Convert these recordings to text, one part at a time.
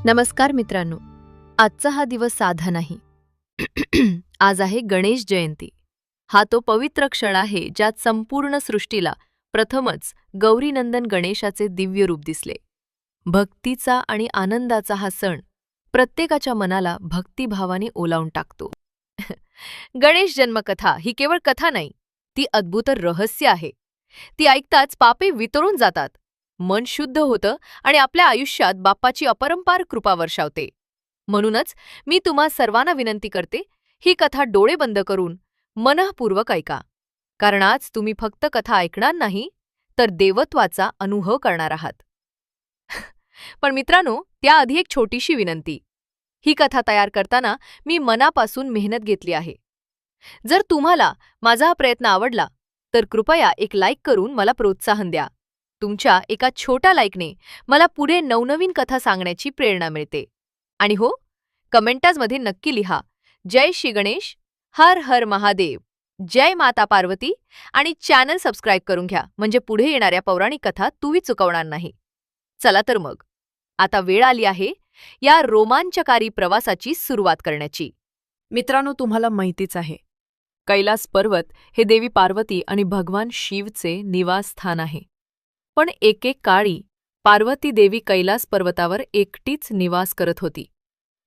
नमस्कार मित्रांनो. आजचा हा दिवस साधा नाही. आज आहे गणेश जयंती. हा तो पवित्र क्षण आहे ज्यात संपूर्ण सृष्टीला प्रथमच गौरीनंदन गणेशाचे दिव्य रूप दिसले. भक्तीचा आणि आनंदाचा हा सण प्रत्येकाच्या मनाला भक्तिभावाने ओलावून टाकतो. गणेश जन्मकथा ही केवळ कथा नाही, ती अद्भुत रहस्य आहे. ती ऐकताच पापे वितळून जातात, मन शुद्ध होतं आणि आपल्या आयुष्यात बाप्पाची अपरंपार कृपा वर्षावते. म्हणूनच मी तुम्हा सर्वांना विनंती करते, ही कथा डोळे बंद करून मनःपूर्वक ऐका. कारण आज तुम्ही फक्त कथा ऐकणार नाही, तर देवत्वाचा अनुभव करणार आहात. पण मित्रांनो, त्याआधी एक छोटीशी विनंती. ही कथा तयार करताना मी मनापासून मेहनत घेतली आहे. जर तुम्हाला माझा हा प्रयत्न आवडला, तर कृपया एक लाईक करून मला प्रोत्साहन द्या. तुमच्या एका छोट्या लाईकने मला पुढे नवनवीन कथा सांगण्याची प्रेरणा मिळते. आणि हो, कमेंट्समध्ये नक्की लिहा, जय श्री गणेश, हर हर महादेव, जय माता पार्वती आणि चॅनल सबस्क्राईब करून घ्या, म्हणजे पुढे येणाऱ्या पौराणिक कथा तुम्ही चुकवणार नाही. चला तर मग, आता वेळ आली आहे या रोमांचकारी प्रवासाची सुरुवात करण्याची. मित्रांनो, तुम्हाला माहितीच आहे, कैलास पर्वत हे देवी पार्वती आणि भगवान शिवचे निवासस्थान आहे. पण एके काळी पार्वती देवी कैलास पर्वतावर एकटीच निवास करत होती.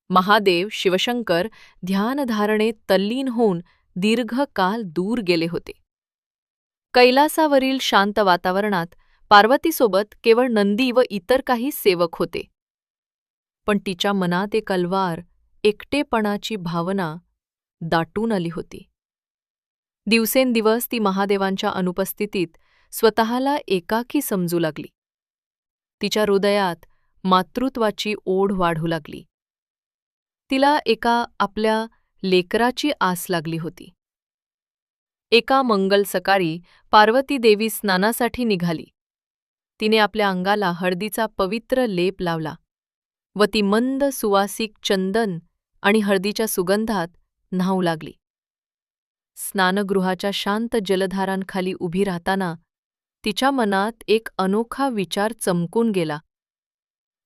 महादेव शिवशंकर ध्यानधारणेत तल्लीन होऊन दीर्घकाल दूर गेले होते. कैलासावरील शांत वातावरणात पार्वतीसोबत केवळ नंदी व इतर काही सेवक होते. पण तिच्या मनात एक अलवार, एकटेपणाची भावना दाटून आली होती. दिवसेंदिवस ती महादेवांच्या अनुपस्थितीत स्वतःला एकाकी समजू लागली. तिच्या हृदयात मातृत्वाची ओढ वाढू लागली. तिला एका आपल्या लेकराची आस लागली होती. एका मंगल सकाळी पार्वती देवी स्नानासाठी निघाली. तिने आपल्या अंगाला हळदीचा पवित्र लेप लावला व ती मंद सुवासिक चंदन आणि हळदीच्या सुगंधात न्हाऊ लागली. स्नानगृहाच्या शांत जलधारांखाली उभी राहताना तिच्या मनात एक अनोखा विचार चमकून गेला.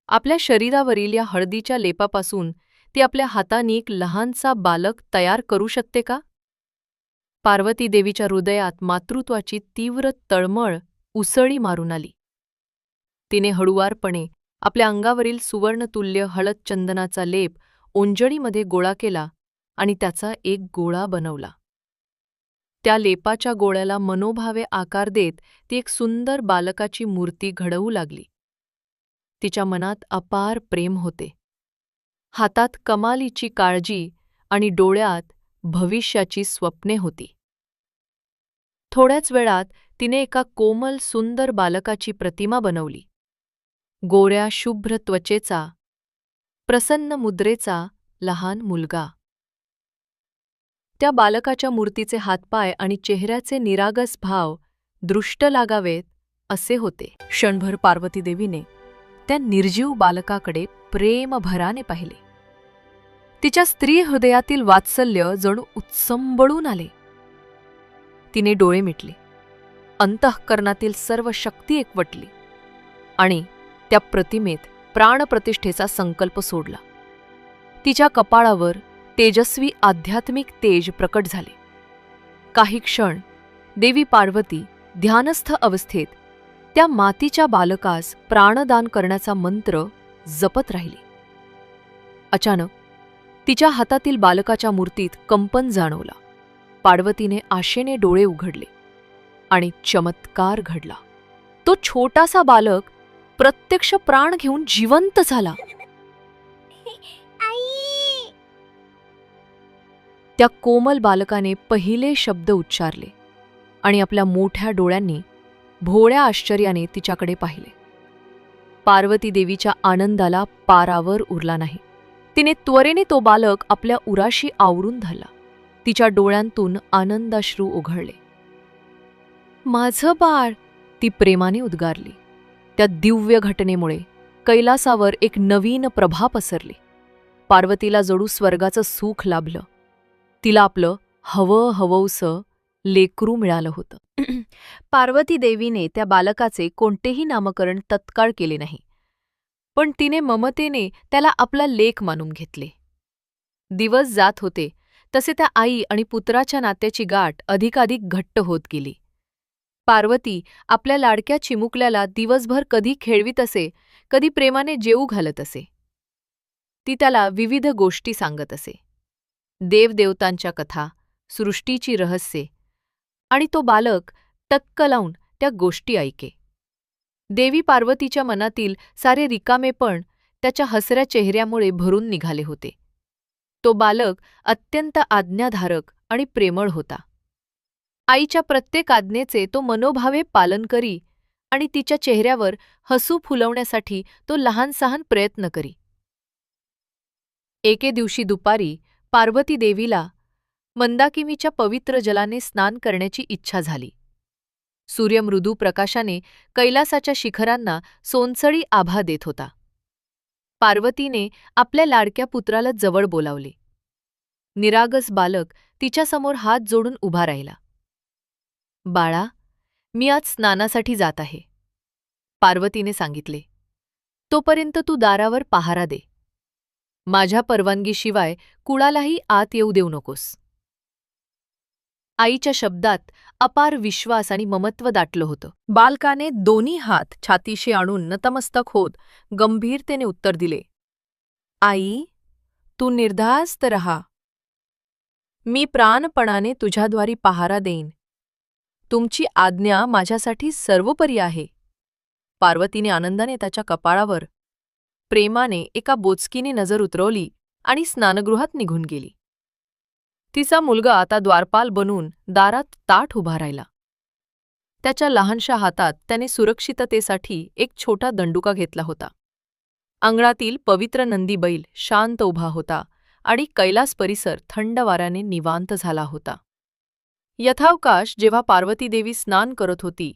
आपल्या शरीरावरील या हळदीच्या लेपापासून ती आपल्या हाताने एक लहानसा बालक तयार करू शकते का? पार्वती देवीच्या हृदयात मातृत्वाची तीव्र तळमळ उसळी मारून आली. तिने हळुवारपणे आपल्या अंगावरील सुवर्णतुल्य हळद चंदनाचा लेप ओंजळीमध्ये गोळा केला आणि त्याचा एक गोळा बनवला. त्या लेपाच्या गोळ्याला मनोभावे आकार देत ती एक सुंदर बालकाची मूर्ती घडवू लागली. तिच्या मनात अपार प्रेम होते, हातात कमालीची काळजी आणि डोळ्यात भविष्याची स्वप्ने होती. थोड्याच वेळात तिने एका कोमल सुंदर बालकाची प्रतिमा बनवली. गोऱ्या शुभ्र त्वचेचा, प्रसन्न मुद्रेचा लहान मुलगा. त्या बालकाच्या मूर्तीचे हातपाय आणि चेहऱ्याचे निरागस भाव दृष्ट लागावेत असे होते. क्षणभर पार्वती देवीने त्या निर्जीव बालकाकडे प्रेमभराने पाहिले. तिच्या स्त्री हृदयातील वात्सल्य जणू उत्संबळून आले. तिने डोळे मिटले, अंतःकरणातील सर्व शक्ती एकवटली आणि त्या प्रतिमेत प्राणप्रतिष्ठेचा संकल्प सोडला. तिच्या कपाळावर तेजस्वी आध्यात्मिक तेज प्रकट झाले. काही क्षण देवी पार्वती ध्यानस्थ अवस्थेत त्या मातीच्या बालकास प्राणदान करण्याचा मंत्र जपत राहिली. अचानक तिच्या हातातील बालकाच्या मूर्तीत कंपन जाणवला. पार्वतीने आशेने डोळे उघडले आणि चमत्कार घडला. तो छोटासा बालक प्रत्यक्ष प्राण घेऊन जिवंत झाला. त्या कोमल बालकाने पहिले शब्द उच्चारले आणि आपल्या मोठ्या डोळ्यांनी भोळ्या आश्चर्याने तिच्याकडे पाहिले. पार्वती देवीच्या आनंदाला पारावर उरला नाही. तिने त्वरेने तो बालक आपल्या उराशी आवरून धरला. तिच्या डोळ्यांतून आनंदाश्रू ओघळले. माझं बाळ, ती प्रेमाने उद्गारली. त्या दिव्य घटनेमुळे कैलासावर एक नवीन प्रभा पसरली. पार्वतीला जणू स्वर्गाचं सुख लाभलं. तिला आपलं हवंसं लेकरू मिळालं होतं. पार्वती देवीने त्या बालकाचे कोणतेही नामकरण तत्काळ केले नाही. पण तिने ममतेने त्याला आपला लेक मानून घेतले. दिवस जात होते तसे त्या आई आणि पुत्राच्या नात्याची गाठ अधिकाधिक घट्ट होत गेली. पार्वती आपल्या लाडक्या चिमुकल्याला दिवसभर कधी खेळवीत असे, कधी प्रेमाने जेवू घालत असे. ती त्याला विविध गोष्टी सांगत असे, देवदेवतांच्या कथा, सृष्टीची रहस्ये, आणि तो बालक टक्क लावून त्या गोष्टी ऐके. देवी पार्वतीच्या मनातील सारे रिकामेपण त्याच्या हसऱ्या चेहऱ्यामुळे भरून निघाले होते. तो बालक अत्यंत आज्ञाधारक आणि प्रेमळ होता. आईच्या प्रत्येक आज्ञेचे तो मनोभावे पालन करी आणि तिच्या चेहऱ्यावर हसू फुलवण्यासाठी तो लहानसहान प्रयत्न करी. एके दिवशी दुपारी पार्वती देवीला मंदाकिनीच्या पवित्र जलाने स्नान करण्याची इच्छा झाली. सूर्यमृदू प्रकाशाने कैलासाच्या शिखरांना सोनसळी आभा देत होता. पार्वतीने आपल्या लाडक्या पुत्राला जवळ बोलावले. निरागस बालक तिच्यासमोर हात जोडून उभा राहिला. बाळा, मी आज स्नानासाठी जात आहे, पार्वतीने सांगितले. तोपर्यंत तू दारावर पहारा दे. माझ्या परवानगीशिवाय कुणालाही आत येऊ देऊ नकोस. आईच्या शब्दात अपार विश्वास आणि ममत्व दाटलं होतं. बालकाने दोन्ही हात छातीशी आणून नतमस्तक होत गंभीरतेने उत्तर दिले, आई, तू निर्धास्त रहा. मी प्राणपणाने तुझ्याद्वारी पहारा देईन. तुमची आज्ञा माझ्यासाठी सर्वोपरी आहे. पार्वतीने आनंदाने त्याच्या कपाळावर प्रेमाने एका बोचकीने नजर उतरवली आणि स्नानगृहात निघून गेली. तिचा मुलगा आता द्वारपाल बनून दारात ताठ उभा राहिला. त्याच्या लहानशा हातात त्याने सुरक्षिततेसाठी एक छोटा दंडुका घेतला होता. अंगणातील पवित्र नंदी बैल शांत उभा होता आणि कैलास परिसर थंड वाऱ्याने निवांत झाला होता. यथावकाश जेव्हा पार्वती देवी स्नान करत होती,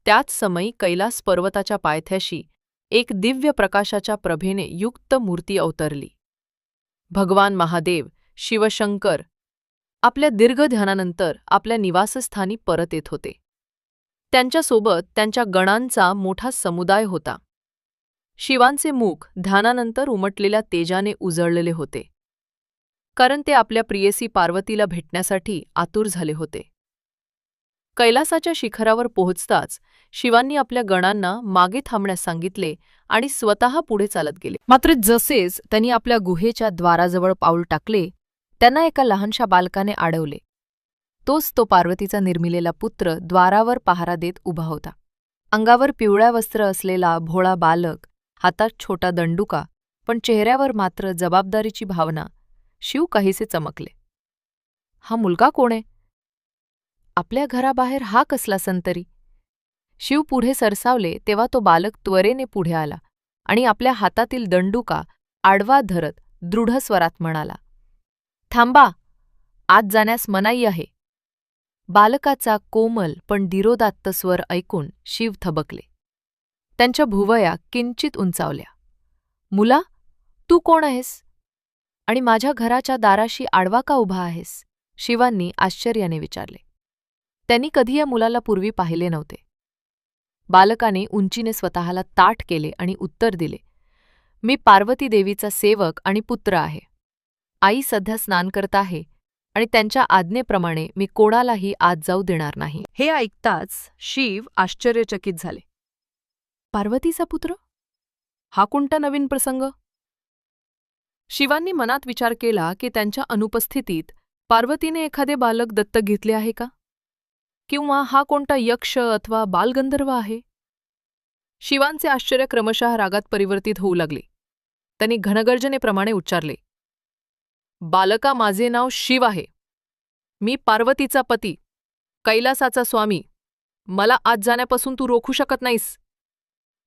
त्याच समयी कैलास पर्वताच्या पायथ्याशी एक दिव्य प्रकाशाच्या प्रभेने युक्त मूर्ती अवतरली. भगवान महादेव, शिवशंकर आपल्या दीर्घ ध्यानानंतर आपल्या निवासस्थानी परत येत होते. त्यांच्यासोबत त्यांच्या गणांचा मोठा समुदाय होता. शिवांचे मुख ध्यानानंतर उमटलेल्या तेजाने उजळलेले होते, कारण ते आपल्या प्रियसी पार्वतीला भेटण्यासाठी आतुर झाले होते. कैलासाच्या शिखरावर पोहोचताच शिवांनी आपल्या गणांना मागे थांबण्यास सांगितले आणि स्वतः पुढे चालत गेले. मात्र जसेच त्यांनी आपल्या गुहेच्या द्वाराजवळ पाऊल टाकले, त्यांना एका लहानशा बालकाने अडवले. तोच तो पार्वतीचा निर्मिलेला पुत्र द्वारावर पहारा देत उभा होता. अंगावर पिवळ्या वस्त्र असलेला भोळा बालक, हातात छोटा दंडुका, पण चेहऱ्यावर मात्र जबाबदारीची भावना. शिव काहीसे चमकले. हा मुलगा कोण आहे? आपल्या घराबाहेर हा कसला संतरी? शिव पुढे सरसावले तेव्हा तो बालक त्वरेने पुढे आला आणि आपल्या हातातील दंडुका आडवा धरत दृढ स्वरात म्हणाला, थांबा, आत जाण्यास मनाई आहे. बालकाचा कोमल पण धीरोदात्त स्वर ऐकून शिव थबकले. त्यांच्या भुवया किंचित उंचावल्या. मुला, तू कोण आहेस? आणि माझ्या घराच्या दाराशी आडवा का उभा आहेस? शिवांनी आश्चर्याने विचारले. त्यांनी कधी या मुलाला पूर्वी पाहिले नव्हते. बालकाने उंचीने स्वतःला ताठ केले आणि उत्तर दिले, मी पार्वती देवीचा सेवक आणि पुत्र आहे. आई सध्या स्नान करत आहे आणि त्यांच्या आज्ञेप्रमाणे मी कोणालाही आत जाऊ देणार नाही. हे ऐकताच शिव आश्चर्यचकित झाले. पार्वतीचा पुत्र? हा कोणता नवीन प्रसंग? शिवांनी मनात विचार केला की त्यांच्या अनुपस्थितीत पार्वतीने एखादे बालक दत्तक घेतले आहे का? किंवा हा कोणता यक्ष अथवा बालगंधर्व आहे? शिवांचे आश्चर्य क्रमशः रागात परिवर्तित होऊ लागले. त्यांनी घनगर्जनेप्रमाणे उच्चारले, बालका, माझे नाव शिव आहे. मी पार्वतीचा पती, कैलासाचा स्वामी. मला आत जाण्यापासून तू रोखू शकत नाहीस.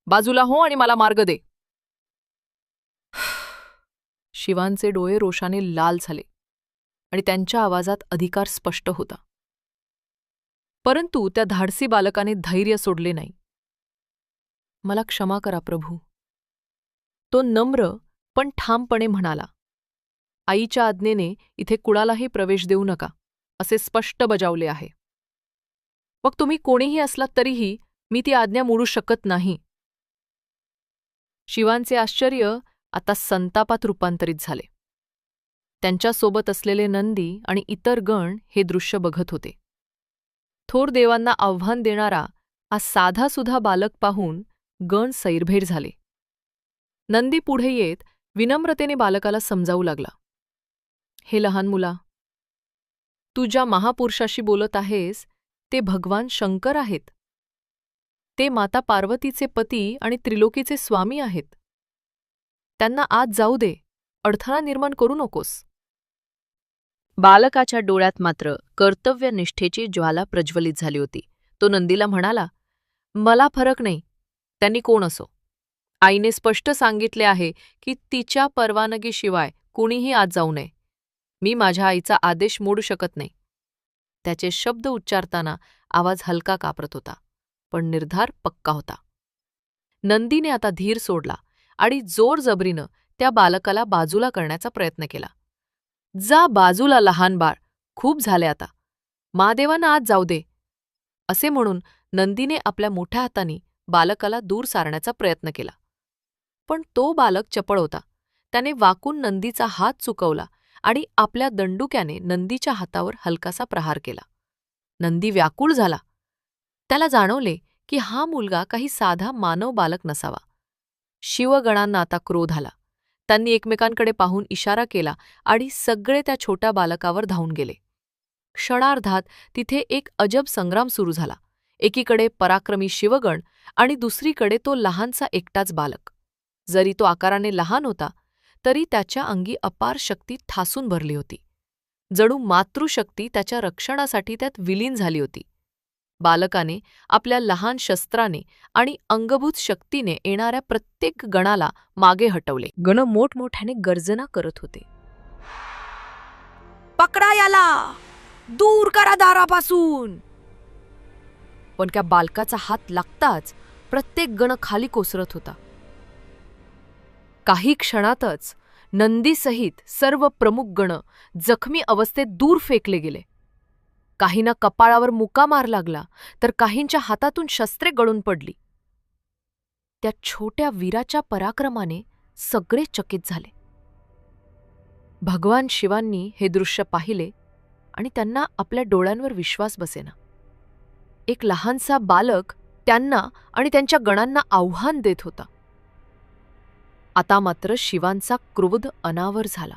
बाजूला हो आणि मला मार्ग दे. शिवांचे डोळे रोषाने लाल झाले आणि त्यांच्या आवाजात अधिकार स्पष्ट होता. परंतु त्या धाडसी बालकाने धैर्य सोडले नाही. मला क्षमा करा प्रभू, तो नम्र पण ठामपणे म्हणाला. आईच्या आज्ञेने इथे कुणालाही प्रवेश देऊ नका असे स्पष्ट बजावले आहे. मग तुम्ही कोणीही असलात तरीही मी ती आज्ञा मोडू शकत नाही. शिवांचे आश्चर्य आता संतापात रूपांतरित झाले. त्यांच्यासोबत असलेले नंदी आणि इतर गण हे दृश्य बघत होते. थोर देवांना आव्हान देणारा हा साधासुधा बालक पाहून गण सैरभैर झाले. नंदी पुढे येत विनम्रतेने बालकाला समजावू लागला. हे लहान मुला, तू ज्या महापुरुषाशी बोलत आहेस ते भगवान शंकर आहेत. ते माता पार्वतीचे पती आणि त्रिलोकीचे स्वामी आहेत. त्यांना आत जाऊ दे, अडथळा निर्माण करू नकोस. बालकाच्या डोळ्यात मात्र कर्तव्यनिष्ठेची ज्वाला प्रज्वलित झाली होती. तो नंदीला म्हणाला, मला फरक नाही, त्यांनी कोण असो. आईने स्पष्ट सांगितले आहे की तिच्या परवानगीशिवाय कुणीही आत जाऊ नये. मी माझ्या आईचा आदेश मोडू शकत नाही. त्याचे शब्द उच्चारताना आवाज हलका कापरत होता, पण निर्धार पक्का होता. नंदीने आता धीर सोडला आणि जोरजबरीनं त्या बालकाला बाजूला करण्याचा प्रयत्न केला. जा बाजूला लहान बाळ, खूप झाले आता. महादेवांना आत जाऊ दे, असे म्हणून नंदीने आपल्या मोठ्या हाताने बालकाला दूर सारण्याचा प्रयत्न केला. पण तो बालक चपळ होता. त्याने वाकून नंदीचा हात चुकवला आणि आपल्या दंडुक्याने नंदीच्या हातावर हलकासा प्रहार केला. नंदी व्याकुळ झाला. त्याला जाणवले की हा मुलगा काही साधा मानव बालक नसावा. शिवगणांना आता क्रोध आला. त्यांनी एकमेकांकडे पाहून इशारा केला आणि सगळे त्या छोट्या बालकावर धावून गेले. क्षणार्धात तिथे एक अजब संग्राम सुरू झाला. एकीकडे पराक्रमी शिवगण आणि दुसरीकडे तो लहानसा एकटाच बालक. जरी तो आकाराने लहान होता तरी त्याच्या अंगी अपार शक्ती ठासून भरली होती. जणू मातृशक्ती त्याच्या रक्षणासाठी त्यात विलीन झाली होती. बालकाने आपल्या लहान शस्त्राने आणि अंगभूत शक्तीने येणाऱ्या प्रत्येक गणाला मागे हटवले. गण मोठमोठ्याने गर्जना करत होते. पकडा याला, दूर करा दारापासून. पण त्या बालकाचा हात लागताच प्रत्येक गण खाली कोसरत होता. काही क्षणातच नंदीसहित सर्व प्रमुख गण जखमी अवस्थेत दूर फेकले गेले. काहींना कपाळावर मुका मार लागला तर काहींच्या हातातून शस्त्रे गळून पडली. त्या छोट्या वीराच्या पराक्रमाने सगळे चकित झाले. भगवान शिवांनी हे दृश्य पाहिले आणि त्यांना आपल्या डोळ्यांवर विश्वास बसेना. एक लहानसा बालक त्यांना आणि त्यांच्या गणांना आव्हान देत होता. आता मात्र शिवांचा क्रोध अनावर झाला.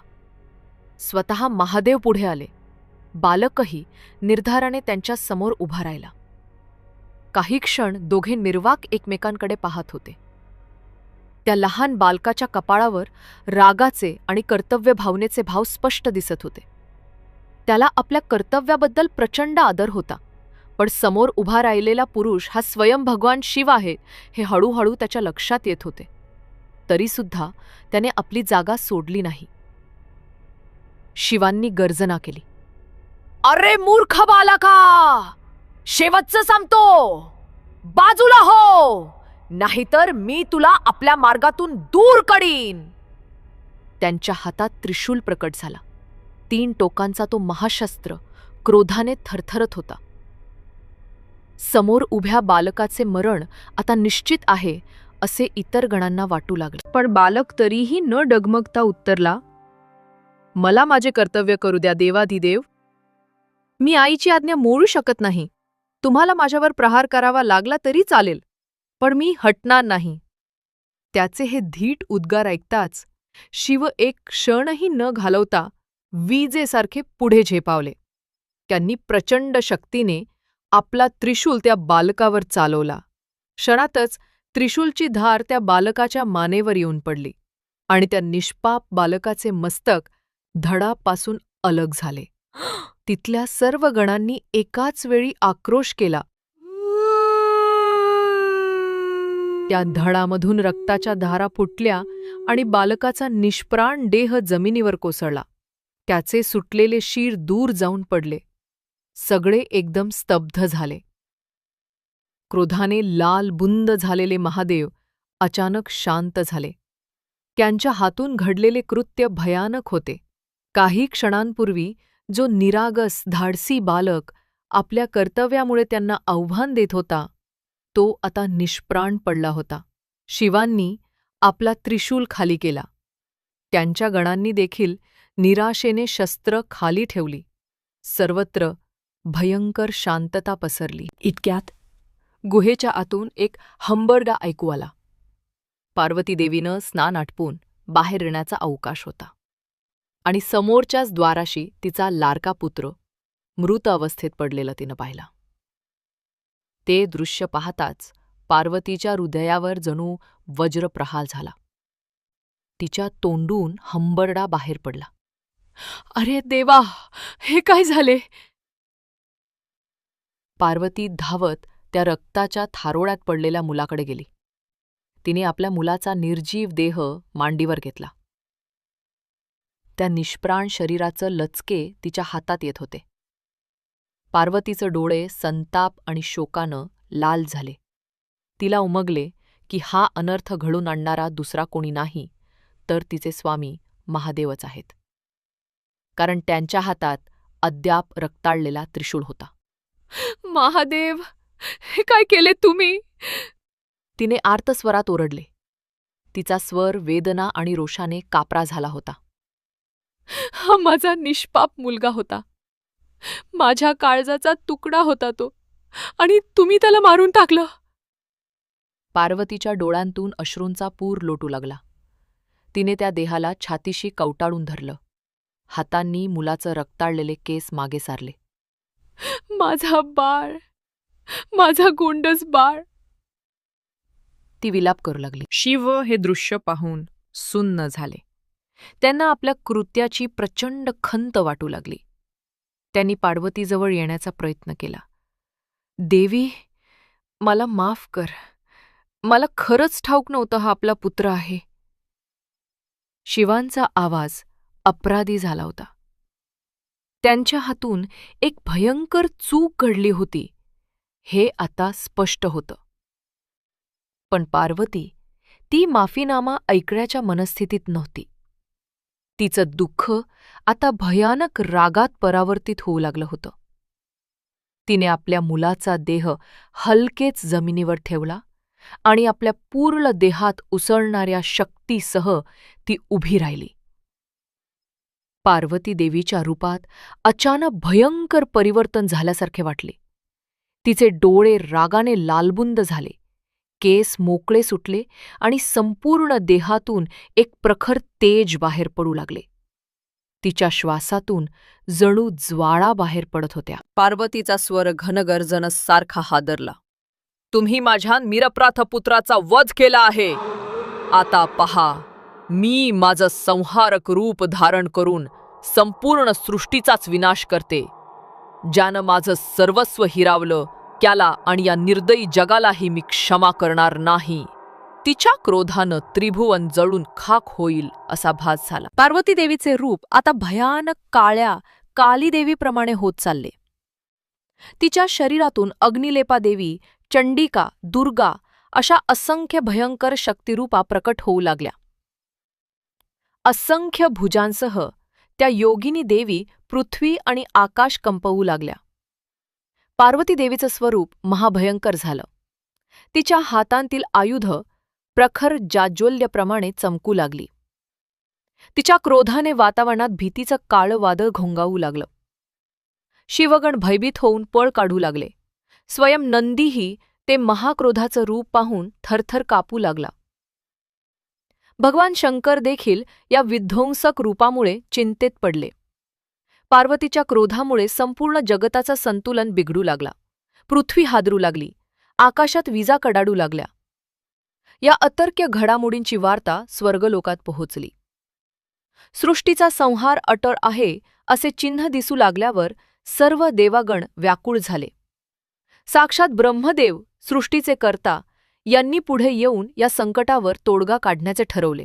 स्वतः महादेव पुढे आले. बालकही निर्धाराने त्यांच्या समोर उभा राहिला. काही क्षण दोघे निर्वाक एकमेकांकडे पाहत होते. त्या लहान बालकाच्या कपाळावर रागाचे आणि कर्तव्य भावनेचे भाव स्पष्ट दिसत होते. त्याला आपल्या कर्तव्याबद्दल प्रचंड आदर होता. पण समोर उभा राहिलेला पुरुष हा स्वयं भगवान शिव आहे हे हळूहळू त्याच्या लक्षात येत होते. तरीसुद्धा त्याने आपली जागा सोडली नाही. शिवांनी गर्जना केली, अरे मूर्ख बालका, शेवटचं सांगतो, बाजूला हो, नाहीतर मी तुला आपल्या मार्गातून दूर करीन. त्यांच्या हातात त्रिशूल प्रकट झाला. 3 टोकांचा तो महाशस्त्र क्रोधाने थरथरत होता. समोर उभ्या बालकाचे मरण आता निश्चित आहे असे इतर गणांना वाटू लागले. पण बालक तरीही न डगमगता उत्तरला, मला माझे कर्तव्य करू द्या देवाधिदेव. मी आईची आज्ञा मोडू शकत नाही. तुम्हाला माझ्यावर प्रहार करावा लागला तरी चालेल, पण मी हटणार नाही. त्याचे हे धीट उद्गार ऐकताच शिव एक क्षणही न घालवता विजेसारखे पुढे झेपावले. त्यांनी प्रचंड शक्तीने आपला त्रिशूल त्या बालकावर चालवला. क्षणातच त्रिशूलची धार त्या बालकाच्या मानेवर येऊन पडली आणि त्या निष्पाप बालकाचे मस्तक धडापासून अलग झाले. तिथल्या सर्व गणांनी एकाच वेळी आक्रोश केला. त्या धडामधून रक्ताच्या धारा फुटल्या आणि बालकाचा निष्प्राण देह जमिनीवर कोसळला. त्याचे सुटलेले शीर दूर जाऊन पडले. सगळे एकदम स्तब्ध झाले. क्रोधाने लाल बुंद झालेले महादेव अचानक शांत झाले. त्यांच्या हातून घडलेले कृत्य भयानक होते. काही क्षणांपूर्वी जो निरागस धाडसी बालक आपल्या कर्तव्यामुळे त्यांना आव्हान देत होता, तो आता निष्प्राण पडला होता. शिवांनी आपला त्रिशूल खाली केला. त्यांच्या गणांनी देखील निराशेने शस्त्र खाली ठेवली. सर्वत्र भयंकर शांतता पसरली. इतक्यात गुहेच्या आतून एक हंबरडा ऐकू आला. पार्वती देवीनं स्नान आटपून बाहेर येण्याचा अवकाश होता आणि समोरच्याच द्वाराशी तिचा लाडका पुत्र मृत अवस्थेत पडलेला तिनं पाहिला. ते दृश्य पाहताच पार्वतीच्या हृदयावर जणू वज्रप्रहार झाला. तिच्या तोंडून हंबरडा बाहेर पडला. अरे देवा, हे काय झाले? पार्वती धावत त्या रक्ताच्या थारोळ्यात पडलेल्या मुलाकडे गेली. तिने आपल्या मुलाचा निर्जीव देह मांडीवर घेतला. त्या निष्प्राण शरीराचं लचके तिच्या हातात येत होते. पार्वतीचे डोळे संताप आणि शोकानं लाल झाले. तिला उमगले की हा अनर्थ घडून आणणारा दुसरा कोणी नाही तर तिचे स्वामी महादेवच आहेत, कारण त्यांच्या हातात अद्याप रक्ताळलेला त्रिशूळ होता. महादेव, हे काय केले तुम्ही? तिने आर्तस्वरात ओरडले. तिचा स्वर वेदना आणि रोषाने कापरा झाला होता. हा माझा निष्पाप मुलगा होता. माझ्या काळजाचा तुकडा होता तो, आणि तुम्ही त्याला मारून टाकलं. पार्वतीच्या डोळ्यांतून अश्रूंचा पूर लोटू लागला. तिने त्या देहाला छातीशी कवटाळून धरलं. हातांनी मुलाचं रक्ताळलेले केस मागे सारले. माझा बाळ, माझा गोंडस बाळ, ती विलाप करू लागली. शिव हे दृश्य पाहून सुन्न झाले. त्यांना आपल्या कृत्याची प्रचंड खंत वाटू लागली. त्यांनी पार्वतीजवळ येण्याचा प्रयत्न केला. देवी, मला माफ कर. मला खरंच ठाऊक नव्हतं हा आपला पुत्र आहे. शिवांचा आवाज अपराधी झाला होता. त्यांच्या हातून एक भयंकर चूक घडली होती हे आता स्पष्ट होतं. पण पार्वती ती माफीनामा ऐकण्याच्या मनस्थितीत नव्हती. तिचं दुःख आता भयानक रागात परावर्तित होऊ लागलं होतं. तिने आपल्या मुलाचा देह हलकेच जमिनीवर ठेवला आणि आपल्या पूर्ण देहात उसळणाऱ्या शक्तीसह ती उभी राहिली. पार्वती देवीच्या रूपात अचानक भयंकर परिवर्तन झाल्यासारखे वाटले. तिचे डोळे रागाने लालबुंद झाले, केस मोकळे सुटले आणि संपूर्ण देहातून एक प्रखर तेज बाहेर पडू लागले. तिच्या श्वासातून जणू ज्वाळा बाहेर पडत होत्या. पार्वतीचा स्वर घनगर्जनसारखा हादरला. तुम्ही माझ्या निरपराध पुत्राचा वध केला आहे. आता पहा, मी माझं संहारक रूप धारण करून संपूर्ण सृष्टीचाच विनाश करते. ज्यानं माझं सर्वस्व हिरावलं त्याला आणि या निर्दयी जगालाही मी क्षमा करणार नाही. तिच्या क्रोधानं त्रिभुवन जळून खाक होईल असा भास झाला. पार्वती देवीचे रूप आता भयानक काळ्या कालीदेवीप्रमाणे होत चालले. तिच्या शरीरातून अग्निलेपा देवी, चंडिका, दुर्गा अशा असंख्य भयंकर शक्तिरूपा प्रकट होऊ लागल्या. असंख्य भुजांसह त्या योगिनी देवी पृथ्वी आणि आकाश कंपवू लागल्या. पार्वती देवीचं स्वरूप महाभयंकर झालं. तिच्या हातांतील आयुध प्रखर जाज्वल्यप्रमाणे चमकू लागली. तिच्या क्रोधाने वातावरणात भीतीचं काळं वादळ घोंगावू लागलं. शिवगण भयभीत होऊन पळ काढू लागले. स्वयं नंदीही ते महाक्रोधाचं रूप पाहून थरथर कापू लागला. भगवान शंकर देखील या विध्वंसक रूपामुळे चिंतेत पडले. पार्वतीच्या क्रोधामुळे संपूर्ण जगताचं संतुलन बिघडू लागला. पृथ्वी हादरू लागली. आकाशात विजा कडाडू लागल्या. या अतर्क्य घडामोडींची वार्ता स्वर्गलोकात पोहोचली. सृष्टीचा संहार अटळ आहे असे चिन्ह दिसू लागल्यावर सर्व देवागण व्याकुळ झाले. साक्षात ब्रह्मदेव, सृष्टीचे कर्ता, यांनी पुढे येऊन या संकटावर तोडगा काढण्याचे ठरवले.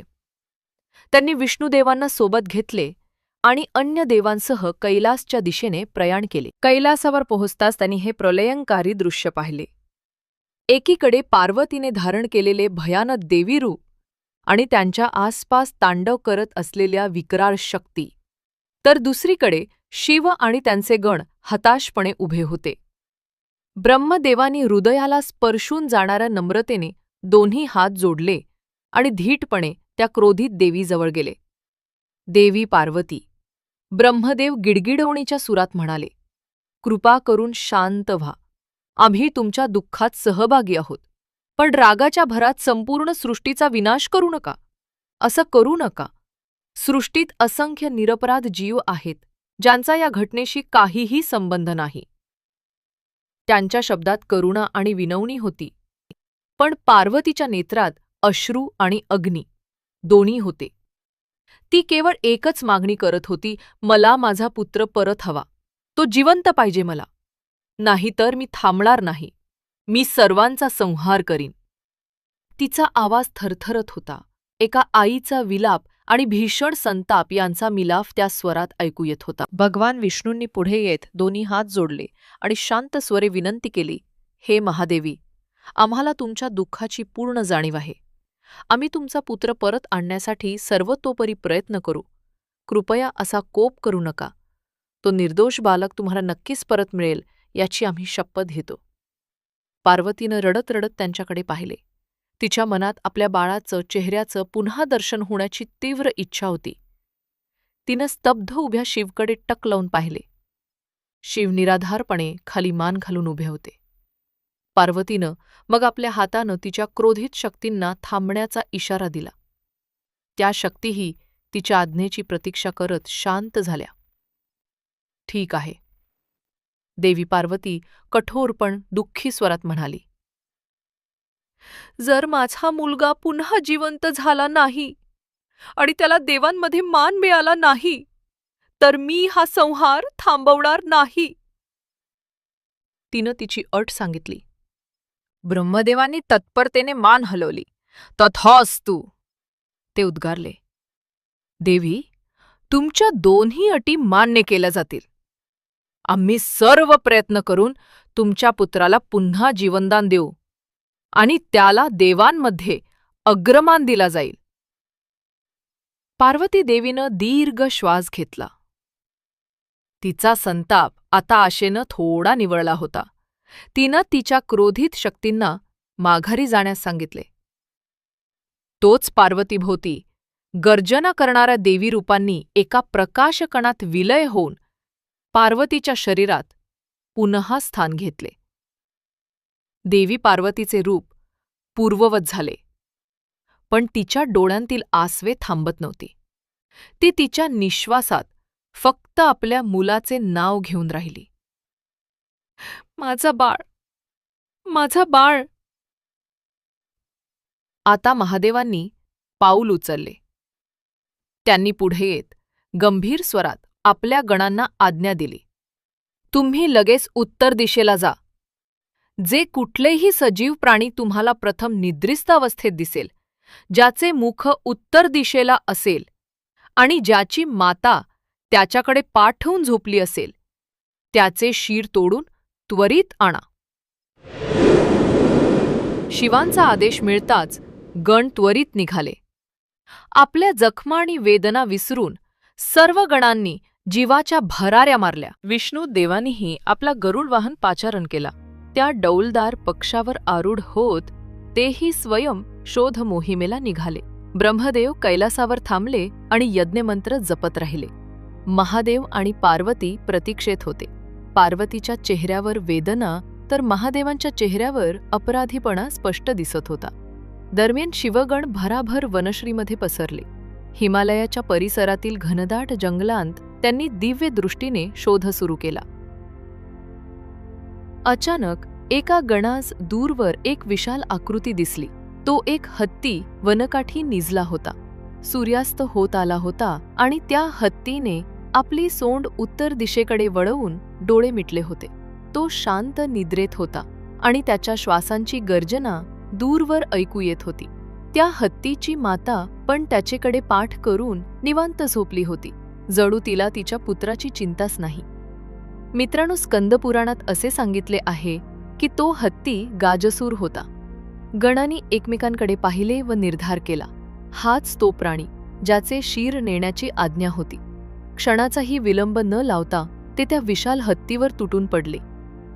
त्यांनी विष्णुदेवांना सोबत घेतले आणि अन्य देवांसह कैलासच्या दिशेने प्रयाण केले. कैलासावर पोहोचताच त्यांनी हे प्रलयंकारी दृश्य पाहिले. एकीकडे पार्वतीने धारण केलेले भयानक देवी रूप आणि त्यांच्या आसपास तांडव करत असलेल्या विकराळ शक्ती, तर दुसरीकडे शिव आणि त्यांचे गण हताशपणे उभे होते. ब्रह्मदेवानी हृदयाला स्पर्शून जाणाऱ्या नम्रतेने दोन्ही हात जोडले आणि धीटपणे त्या क्रोधित देवीजवळ गेले. देवी पार्वती, ब्रह्मदेव गिडगिडवणीच्या सुरात म्हणाले, कृपा करून शांत व्हा. आम्ही तुमच्या दुःखात सहभागी आहोत, पण रागाच्या भरात संपूर्ण सृष्टीचा विनाश करू नका. असं करू नका. सृष्टीत असंख्य निरपराध जीव आहेत, ज्यांचा या घटनेशी काहीही संबंध नाही. त्यांच्या शब्दात करुणा आणि विनवणी होती, पण पार्वतीच्या नेत्रात अश्रू आणि अग्नी दोन्ही होते. ती केवळ एकच मागणी करत होती, मला माझा पुत्र परत हवा. तो जिवंत पाहिजे मला. नाहीतर मी थांबणार नाही. मी सर्वांचा संहार करीन. तिचा आवाज थरथरत होता. एका आईचा विलाप आणि भीषण संताप यांचा मिलाफ त्या स्वरात ऐकू येत होता. भगवान विष्णूंनी पुढे येत दोन्ही हात जोडले आणि शांत स्वरे विनंती केली, हे महादेवी, आम्हाला तुमच्या दुःखाची पूर्ण जाणीव आहे. आम्ही तुमचा पुत्र परत आणण्यासाठी सर्वतोपरी प्रयत्न करू. कृपया असा कोप करू नका. तो निर्दोष बालक तुम्हाला नक्कीच परत मिळेल याची आम्ही शपथ घेतो. पार्वतीनं रडत रडत त्यांच्याकडे पाहिले. तिच्या मनात आपल्या बाळाचं चेहऱ्याचं पुन्हा दर्शन होण्याची तीव्र इच्छा होती. तिनं स्तब्ध उभ्या शिवकडे टक लावून पाहिले. शिव निराधारपणे खाली मान घालून उभे होते. पार्वतीनं मग आपल्या हातानं तिच्या क्रोधित शक्तींना थांबण्याचा इशारा दिला. त्या शक्तीही तिच्या आज्ञेची प्रतीक्षा करत शांत झाल्या. ठीक आहे, देवी पार्वती कठोर पण दुःखी स्वरात म्हणाली. जर माझा मुलगा पुन्हा जिवंत झाला नाही आणि त्याला देवांमध्ये मान मिळाला नाही, तर मी हा संहार थांबवणार नाही. तिनं तिची अट सांगितली. ब्रह्मदेवांनी तत्परतेने मान हलवली. तथास्तु, ते उद्गारले. देवी, तुमच्या दोन्ही अटी मान्य केल्या जातील. आम्ही सर्व प्रयत्न करून तुमच्या पुत्राला पुन्हा जीवनदान देऊ आणि त्याला देवांमध्ये अग्रमान दिला जाईल. पार्वती देवीनं दीर्घ श्वास घेतला. तिचा संताप आता आशेनं थोडा निवळला होता. तिनं तिच्या क्रोधित शक्तींना माघारी जाण्यास सांगितले. तोच पार्वतीभोवती गर्जना करणाऱ्या देवी रूपांनी एका प्रकाशकणात विलय होऊन पार्वतीच्या शरीरात पुन्हा स्थान घेतले. देवी पार्वतीचे रूप पूर्ववत झाले, पण तिच्या डोळ्यांतील आसवे थांबत नव्हती. ती तिच्या निश्वासात फक्त आपल्या मुलाचे नाव घेऊन राहिली. माझा बाळ, माझा बाळ. आता महादेवांनी पाऊल उचलले. त्यांनी पुढे येत गंभीर स्वरात आपल्या गणांना आज्ञा दिली. तुम्ही लगेच उत्तर दिशेला जा. जे कुठलेही सजीव प्राणी तुम्हाला प्रथम निद्रिस्त अवस्थेत दिसेल, ज्याचे मुख उत्तर दिशेला असेल आणि ज्याची माता त्याच्याकडे पाठ ठेवून झोपली असेल, त्याचे शीर तोडून त्वरित आणा. शिवांचा आदेश मिळताच गण त्वरित निघाले. आपल्या जखमा आणि वेदना विसरून सर्व गणांनी जीवाच्या भराऱ्या मारल्या. विष्णू देवानीही आपला गरुड वाहन पाचारण केला. त्या डौलदार पक्षावर आरूढ होत तेही स्वयं शोध मोहिमेला निघाले. ब्रह्मदेव कैलासावर थांबले आणि यज्ञमंत्र जपत राहिले. महादेव आणि पार्वती प्रतीक्षेत होते. पार्वतीच्या चेहऱ्यावर वेदना तर महादेवांच्या चेहऱ्यावर अपराधीपणा स्पष्ट दिसत होता. दरम्यान शिवगण भराभर वनश्रीमध्ये पसरले. हिमालयाच्या परिसरातील घनदाट जंगलांत त्यांनी दिव्य दृष्टीने शोध सुरू केला. अचानक एका गणास दूरवर एक विशाल आकृती दिसली. तो एक हत्ती वनकाठी निजला होता. सूर्यास्त होत आला होता आणि त्या हत्तीने आपली सोंड उत्तर दिशेकडे वळवून डोळे मिटले होते. तो शांत निद्रेत होता आणि त्याच्या श्वासांची गर्जना दूरवर ऐकू येत होती. त्या हत्तीची माता पण त्याचेकडे पाठ करून निवांत झोपली होती. जणू तिला तिच्या पुत्राची चिंताच नाही. मित्रांनो, स्कंदपुराणात असे सांगितले आहे की तो हत्ती गाजसूर होता. गणांनी एकमेकांकडे पाहिले व निर्धार केला, हाच तो प्राणी ज्याचे शीर नेण्याची आज्ञा होती. क्षणाचाही विलंब न लावता ते त्या विशाल हत्तीवर तुटून पडले.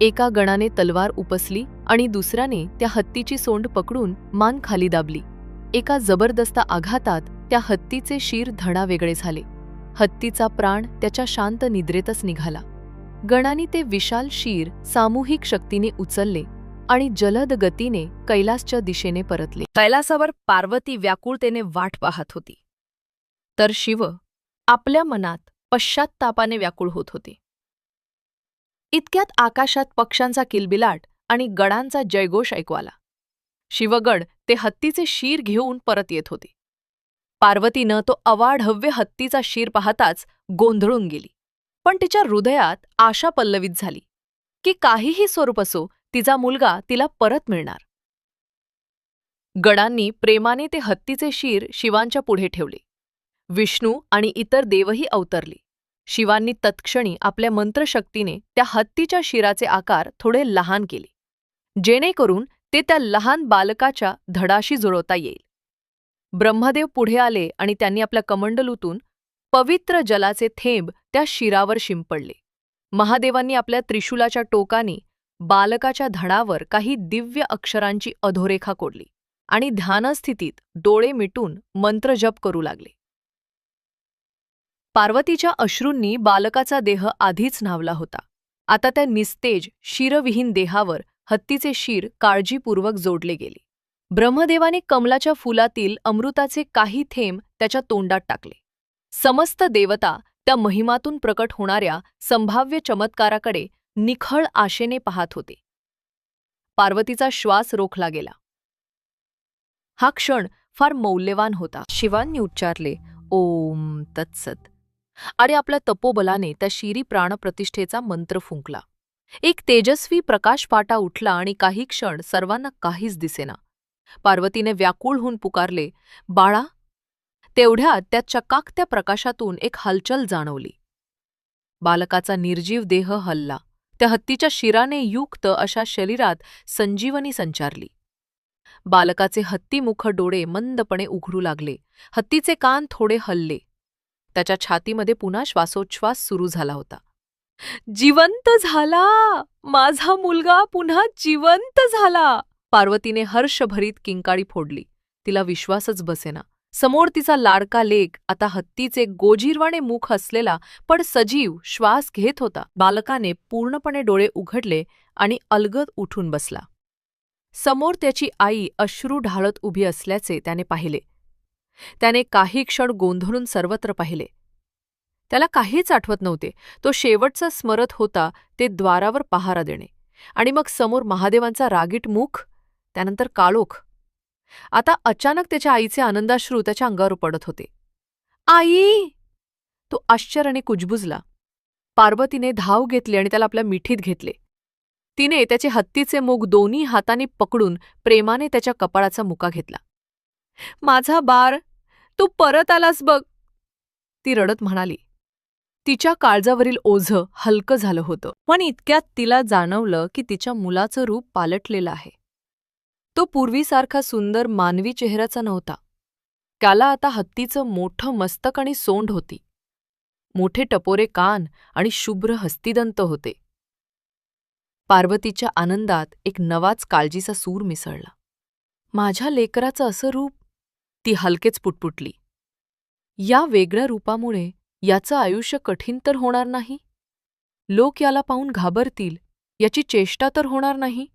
एका गणाने तलवार उपसली आणि दुसऱ्याने त्या हत्तीची सोंड पकडून मान खाली दाबली. एका जबरदस्त आघातात त्या हत्तीचे शीर धडावेगळे झाले. हत्तीचा प्राण त्याच्या शांत निद्रेतच निघाला. गणांनी ते विशाल शीर सामूहिक शक्तीने उचलले आणि जलद गतीने कैलासच्या दिशेने परतले. कैलासावर पार्वती व्याकुळतेने वाट पाहत होती, तर शिव आपल्या मनात पश्चात्तापाने व्याकुळ होत होते. इतक्यात आकाशात पक्ष्यांचा किलबिलाट आणि गडांचा जयघोष ऐकू आला. शिवगड ते हत्तीचे शीर घेऊन परत येत होते. पार्वतीनं तो अवाढव्य हत्तीचा शीर पाहताच गोंधळून गेली. पण तिच्या हृदयात आशा पल्लवित झाली की काहीही स्वरूप असो, तिचा मुलगा तिला परत मिळणार. गडांनी प्रेमाने ते हत्तीचे शीर शिवांच्या पुढे ठेवले. विष्णू आणि इतर देवही अवतरले. शिवांनी तत्क्षणी आपल्या मंत्रशक्तीने त्या हत्तीच्या शिराचे आकार थोडे लहान केले, जेणेकरून ते त्या लहान बालकाच्या धडाशी जुळवता येईल. ब्रह्मदेव पुढे आले आणि त्यांनी आपल्या कमंडलूतून पवित्र जलाचे थेंब त्या शिरावर शिंपडले. महादेवांनी आपल्या त्रिशूलाच्या टोकाने बालकाच्या धडावर काही दिव्य अक्षरांची अधोरेखा कोरली आणि ध्यानस्थितीत डोळे मिटून मंत्रजप करू लागले. पार्वतीच्या अश्रूंनी बालकाचा देह आधीच न्हावला होता. आता त्या निस्तेज शिरविहीन देहावर हत्तीचे शीर काळजीपूर्वक जोडले गेले. ब्रह्मदेवाने कमलाच्या फुलातील अमृताचे काही थेंब त्याच्या तोंडात टाकले. समस्त देवता त्या महिमातून प्रकट होणाऱ्या संभाव्य चमत्काराकडे निखळ आशेने पाहत होते. पार्वतीचा श्वास रोखला गेला. हा क्षण फार मौल्यवान होता. शिवांनी उच्चारले, ओम तत्सत, आणि आपल्या तपोबलाने त्या शिरी प्राणप्रतिष्ठेचा मंत्र फुंकला. एक तेजस्वी प्रकाशपाटा उठला आणि काही क्षण सर्वांना काहीच दिसेना. पार्वतीने व्याकुळ होऊन पुकारले, बाळा. तेवढ्यात त्या चकाकत्या प्रकाशातून एक हलचल जाणवली. बालकाचा निर्जीव देह हलला. त्या हत्तीच्या शिराने युक्त अशा शरीरात संजीवनी संचारली. बालकाचे हत्तीमुख डोळे मंदपणे उघडू लागले. हत्तीचे कान थोडे हलले. त्याच्या छातीमध्ये पुन्हा श्वासोच्छ्वास सुरू झाला होता. जिवंत झाला! माझा मुलगा पुन्हा जिवंत झाला! पार्वतीने हर्षभरीत किंकाळी फोडली. तिला विश्वासच बसेना. समोर तिचा लाडका लेक आता हत्तीचे गोजीरवाणे मुख असलेला पण सजीव श्वास घेत होता. बालकाने पूर्णपणे डोळे उघडले आणि अलगद उठून बसला. समोर त्याची आई अश्रू ढाळत उभी असल्याचे त्याने पाहिले. त्याने काही क्षण गोंधळून सर्वत्र पाहिले. त्याला काहीच आठवत नव्हते. तो शेवटचा स्मरत होता ते द्वारावर पहारा देणे, आणि मग समोर महादेवांचा रागीट मुख, त्यानंतर काळोख. आता अचानक त्याच्या आईचे आनंदाश्रू त्याच्या अंगावर पडत होते. आई! तो आश्चर्याने कुजबुजला. पार्वतीने धाव घेतली आणि त्याला आपल्या मिठीत घेतले. तिने त्याचे हत्तीचे मुख दोन्ही हातांनी पकडून प्रेमाने त्याच्या कपाळाचा मुका घेतला. माझा बाळ, तू परत आलास बघ, ती रडत म्हणाली. तिच्या काळजावरील ओझं हलकं झालं होतं. पण इतक्यात तिला जाणवलं की तिच्या मुलाचं रूप पालटलेलं आहे. तो पूर्वीसारखा सुंदर मानवी चेहऱ्याचा नव्हता. त्याला आता हत्तीचं मोठं मस्तक आणि सोंड होती. मोठे टपोरे कान आणि शुभ्र हस्तिदंत होते. पार्वतीच्या आनंदात एक नवाच काळजीचा सूर मिसळला. माझ्या लेकराचं असं रूप, ती हलकेच पुटपुटली. या वेगळ्या रूपामुळे याचं आयुष्य कठीण तर होणार नाही? लोक याला पाहून घाबरतील, याची चेष्टा तर होणार नाही?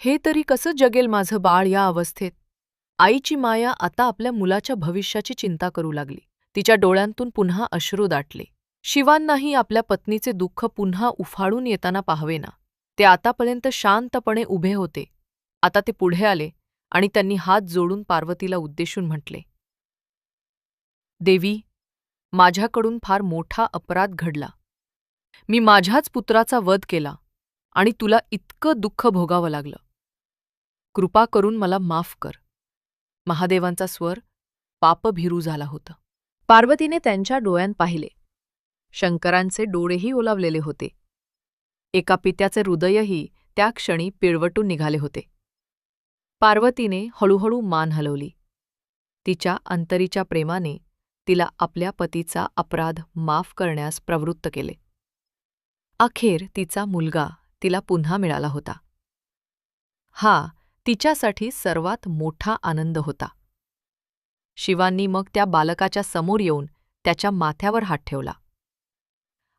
हे तरी कसं जगेल माझं बाळ या अवस्थेत? आईची माया आता आपल्या मुलाच्या भविष्याची चिंता करू लागली. तिच्या डोळ्यांतून पुन्हा अश्रू दाटले. शिवांनाही आपल्या पत्नीचे दुःख पुन्हा उफाळून येताना पाहावेना. ते आतापर्यंत शांतपणे उभे होते. आता ते पुढे आले आणि त्यांनी हात जोडून पार्वतीला उद्देशून म्हटले, देवी, माझ्याकडून फार मोठा अपराध घडला. मी माझ्याच पुत्राचा वध केला आणि तुला इतकं दुःख भोगावं लागलं. कृपा करून मला माफ कर. महादेवांचा स्वर पापभीरू झाला होता. पार्वतीने त्यांच्या डोळ्यांत पाहिले. शंकरांचे डोळेही ओलावलेले होते. एका पित्याचे हृदयही त्या क्षणी पिळवटून निघाले होते. पार्वतीने हळूहळू मान हलवली. तिच्या अंतरीच्या प्रेमाने तिला आपल्या पतीचा अपराध माफ करण्यास प्रवृत्त केले. अखेर तिचा मुलगा तिला पुन्हा मिळाला होता. हा तिच्यासाठी सर्वात मोठा आनंद होता. शिवांनी मग त्या बालकाच्या समोर येऊन त्याच्या माथ्यावर हात ठेवला.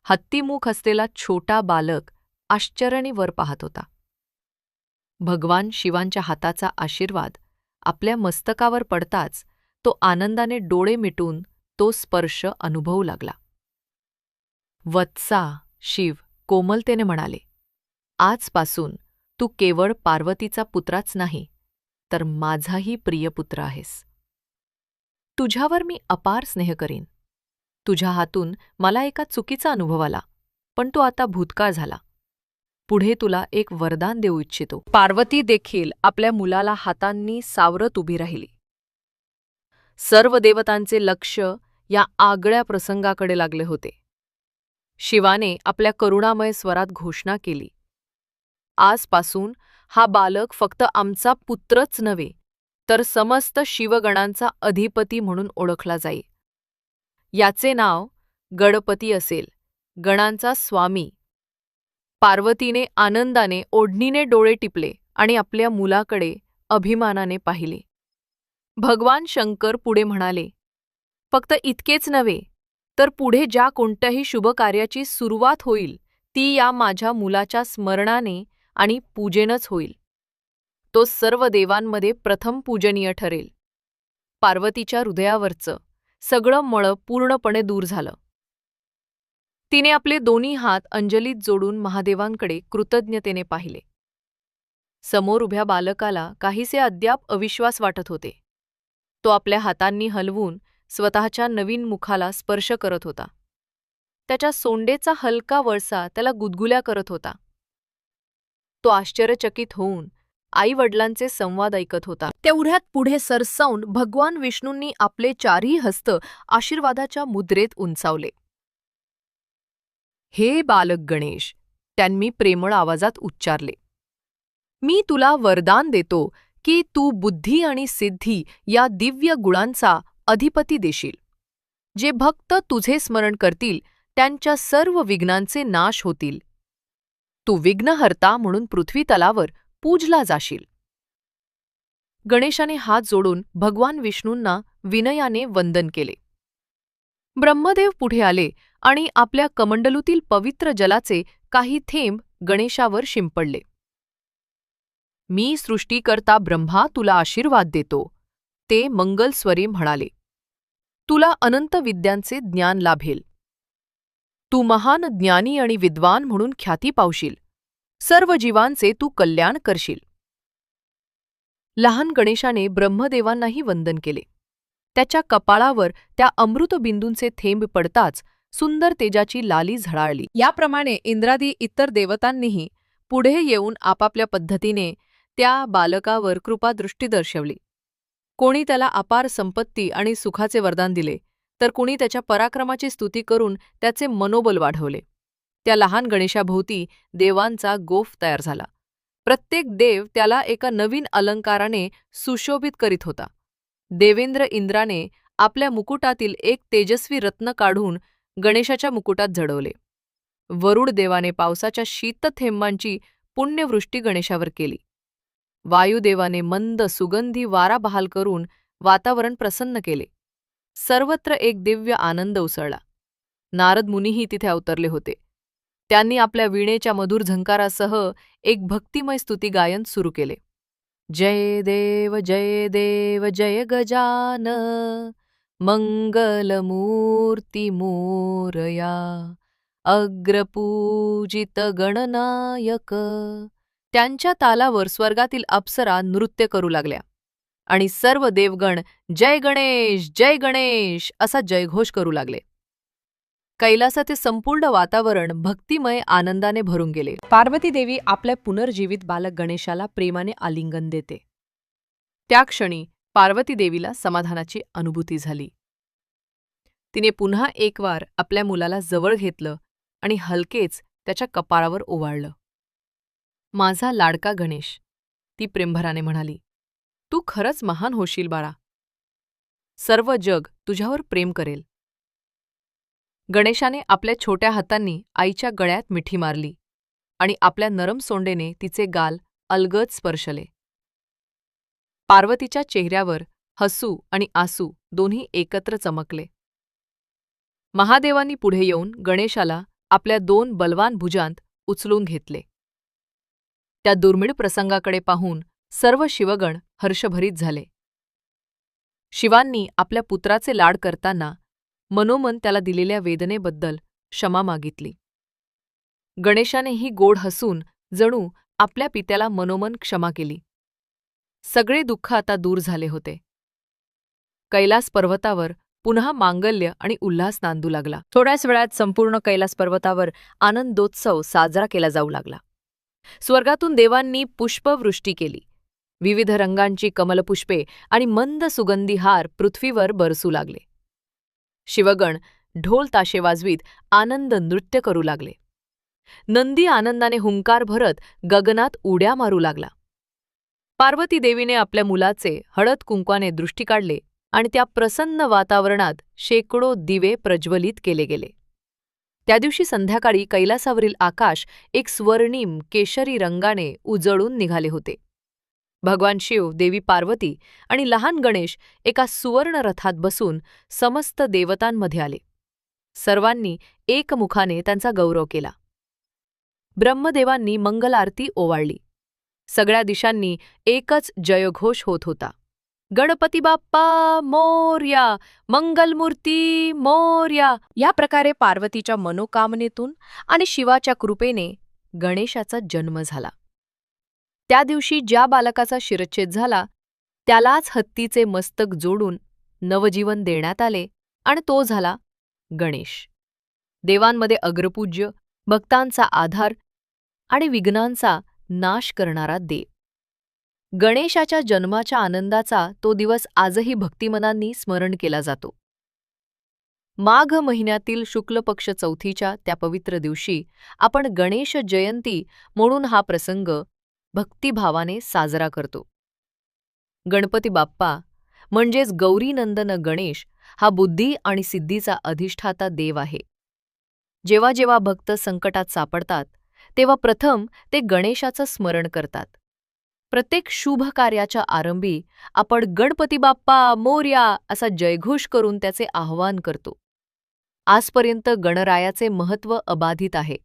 हत्तीमुख असलेला छोटा बालक आश्चर्याने वर पाहत होता. भगवान शिवांच्या हाताचा आशीर्वाद आपल्या मस्तकावर पडताच तो आनंदाने डोळे मिटून तो स्पर्श अनुभवू लागला. वत्सा, शिव कोमलतेने म्हणाले, आजपासून तू केवळ पार्वतीचा पुत्राच नाही, तर माझाही प्रिय पुत्र आहेस. तुझ्यावर मी अपार स्नेह करीन. तुझ्या हातून मला एका चुकीचा अनुभव आला, पण तो आता भूतकाळ झाला. पुढे तुला एक वरदान देऊ इच्छितो. पार्वती देखील आपल्या मुलाला हातांनी सावरत उभी राहिली. सर्व देवतांचे लक्ष या आगळ्या प्रसंगाकडे लागले होते. शिवाने आपल्या करुणामय स्वरात घोषणा केली, आजपासून हा बालक फक्त आमचा पुत्रच नव्हे, तर समस्त शिवगणांचा अधिपती म्हणून ओळखला जाईल. याचे नाव गणपती असेल, गणांचा स्वामी. पार्वतीने आनंदाने ओढणीने डोळे टिपले आणि आपल्या मुलाकडे अभिमानाने पाहिले. भगवान शंकर पुढे म्हणाले, फक्त इतकेच नव्हे, तर पुढे ज्या कोणत्याही शुभकार्याची सुरुवात होईल ती या माझ्या मुलाच्या स्मरणाने आणि पूजेनच होईल. तो सर्व देवांमध्ये प्रथम पूजनीय ठरेल. पार्वतीच्या हृदयावरचं सगळं मळं पूर्णपणे दूर झालं. तिने आपले दोन्ही हात अंजलीत जोडून महादेवांकडे कृतज्ञतेने पाहिले. समोर उभ्या बालकाला काहीसे अद्याप अविश्वास वाटत होते. तो आपल्या हातांनी हलवून स्वतःच्या नवीन मुखाला स्पर्श करत होता. त्याच्या सोंडेचा हलका वळसा त्याला गुदगुल्या करत होता. तो आश्चर्यचकित होऊन आई-वडिलांचे संवाद ऐकत होता. तेवढ्यात पुढे सरसावून भगवान विष्णूंनी आपले चारही हस्त आशीर्वादाच्या मुद्रेत उंचावले. हे बालक गणेश, त्यांनी प्रेमळ आवाजात उच्चारले, मी तुला वरदान देतो की तू बुद्धी आणि सिद्धी या दिव्य गुणांचा अधिपती देशील. जे भक्त तुझे स्मरण करतील त्यांच्या सर्व विघ्नांचे नाश होतील. तू विघ्नहर्ता म्हणून पृथ्वीतलावर पूजला जाशील. गणेशाने हात जोडून भगवान विष्णूंना विनयाने वंदन केले. ब्रह्मदेव पुढे आले आणि आपल्या कमंडलूतील पवित्र जलाचे काही थेंब गणेशावर शिंपडले. मी सृष्टीकर्ता ब्रह्मा तुला आशीर्वाद देतो, ते मंगलस्वरी म्हणाले. तुला अनंत विद्यांचे ज्ञान लाभेल. तू महान ज्ञानी आणि विद्वान म्हणून ख्याती पावशील. सर्व जीवांचे तू कल्याण करशील. लहान गणेशाने ब्रह्मदेवांनाही वंदन केले. त्याच्या कपाळावर त्या अमृतबिंदूंचे थेंब पडताच सुंदर तेजाची लाली झळाळली. याप्रमाणे इंद्रादी इतर देवतांनीही पुढे येऊन आपापल्या पद्धतीने त्या बालकावर कृपादृष्टी दर्शवली. कोणी त्याला अपार संपत्ती आणि सुखाचे वरदान दिले, तर कोणी त्याच्या पराक्रमाची स्तुती करून त्याचे मनोबल वाढवले. त्या लहान गणेशाभोवती देवांचा गोफ तयार झाला. प्रत्येक देव त्याला एका नवीन अलंकाराने सुशोभित करीत होता. देवेंद्र इंद्राने आपल्या मुकुटातील एक तेजस्वी रत्न काढून गणेशाच्या मुकुटात जडवले. वरुड देवाने पावसाच्या शीतथेंबांची पुण्यवृष्टी गणेशावर केली. वायुदेवाने मंद सुगंधी वारा बहाल करून वातावरण प्रसन्न केले. सर्वत्र एक दिव्य आनंद उसळला. नारद मुनीही तिथे अवतरले होते. त्यांनी आपल्या वीणेच्या मधुर झंकारासह एक भक्तिमय स्तुती गायन सुरू केले. जय देव जय देव जय गजान मंगलमूर्ती मोरया अग्रपूजित गणनायक. त्यांच्या तालावर स्वर्गातील अप्सरा नृत्य करू लागल्या आणि सर्व देवगण जय गणेश असा जयघोष करू लागले. कैलासाचे संपूर्ण वातावरण भक्तिमय आनंदाने भरून गेले. पार्वती देवी आपल्या पुनर्जीवित बालक गणेशाला प्रेमाने आलिंगन देते. त्या क्षणी पार्वती देवीला समाधानाची अनुभूती झाली. तिने पुन्हा एक वार आपल्या मुलाला जवळ घेतलं आणि हलकेच त्याच्या कपाळावर ओवाळलं. माझा लाडका गणेश, ती प्रेमभराने म्हणाली, तू खरंच महान होशील बाळा. सर्व जग तुझ्यावर प्रेम करेल. गणेशाने आपल्या छोट्या हातांनी आईच्या गळ्यात मिठी मारली आणि आपल्या नरम सोंडेने तिचे गाल अलगद स्पर्शले. पार्वतीच्या चेहऱ्यावर हसू आणि आसू दोन्ही एकत्र चमकले. महादेवांनी पुढे येऊन गणेशाला आपल्या 2 बलवान भुजांत उचलून घेतले. त्या दुर्मिळ प्रसंगाकडे पाहून सर्व शिवगण हर्षभरीत झाले. शिवांनी आपल्या पुत्राचे लाड करताना मनोमन त्याला दिलेल्या वेदनेबद्दल क्षमा मागितली. गणेशानेही गोड हसून जणू आपल्या पित्याला मनोमन क्षमा केली. सगळे दुःख आता दूर झाले होते. कैलास पर्वतावर पुन्हा मांगल्य आणि उल्हास नांदू लागला. थोड्याच वेळात संपूर्ण कैलास पर्वतावर आनंदोत्सव साजरा केला जाऊ लागला. स्वर्गातून देवांनी पुष्पवृष्टी केली. विविध रंगांची कमलपुष्पे आणि मंद सुगंधी हार पृथ्वीवर बरसू लागले. शिवगण ढोल ताशे वाजवीत आनंद नृत्य करू लागले. नंदी आनंदाने हुंकार भरत गगनात उड्या मारू लागला. पार्वती देवीने आपल्या मुलाचे हळद कुंकवाने दृष्टी काढले आणि त्या प्रसन्न वातावरणात शेकडो दिवे प्रज्वलित केले गेले. त्या दिवशी संध्याकाळी कैलासावरील आकाश एक स्वर्णिम केशरी रंगाने उजळून निघाले होते. भगवान शिव, देवी पार्वती आणि लहान गणेश एका सुवर्ण रथात बसून समस्त देवतांमध्ये आले. सर्वांनी एकमुखाने त्यांचा गौरव केला. ब्रह्मदेवांनी मंगल आरती ओवाळली. सगळ्या दिशांनी एकच जयघोष होत होता. गणपती बाप्पा मोरया, मंगलमूर्ती मोरया. या प्रकारे पार्वतीच्या मनोकामनेतून आणि शिवाच्या कृपेने गणेशाचा जन्म झाला. त्या दिवशी ज्या बालकाचा शिरच्छेद झाला त्यालाच हत्तीचे मस्तक जोडून नवजीवन देण्यात आले आणि तो झाला गणेश. देवांमध्ये अग्रपूज्य, भक्तांचा आधार आणि विघ्नांचा नाश करणारा देव. गणेशाच्या जन्माच्या आनंदाचा तो दिवस आजही भक्तिमनांनी स्मरण केला जातो. माघ महिन्यातील शुक्ल पक्ष चौथीच्या त्या पवित्र दिवशी आपण गणेश जयंती म्हणून हा प्रसंग भक्तिभावाने साजरा करतो. गणपती बाप्पा म्हणजेच गौरीनंदन गणेश हा बुद्धी आणि सिद्धीचा अधिष्ठाता देव आहे. जेव्हा जेव्हा भक्त संकटात सापडतात तेव्हा प्रथम ते गणेशाचं स्मरण करतात. प्रत्येक शुभ कार्याच्या आरंभी आपण गणपती बाप्पा मोरया असा जयघोष करून त्याचे आवाहन करतो. आजपर्यंत गणरायाचे महत्त्व अबाधित आहे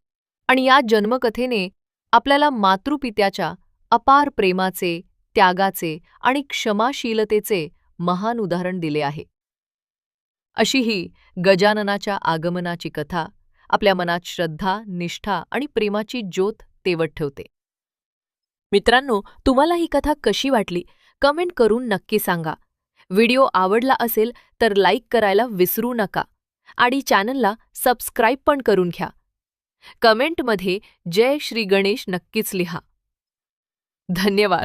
आणि या जन्मकथेने आपल्याला मातृपित्याच्या अपार प्रेमाचे, त्यागाचे आणि क्षमाशीलतेचे महान उदाहरण दिले आहे. अशी ही गजाननाच्या आगमनाची कथा आपल्या मनात श्रद्धा, निष्ठा आणि प्रेमाची ज्योत तेवत ठेवते. मित्रांनो, तुम्हाला ही कथा कशी वाटली कमेंट करून नक्की सांगा. व्हिडिओ आवडला असेल तर लाईक करायला विसरू नका आणि चॅनलला सबस्क्राईब पण करून घ्या. कमेंटमध्ये जय श्री गणेश नक्कीच लिहा. धन्यवाद.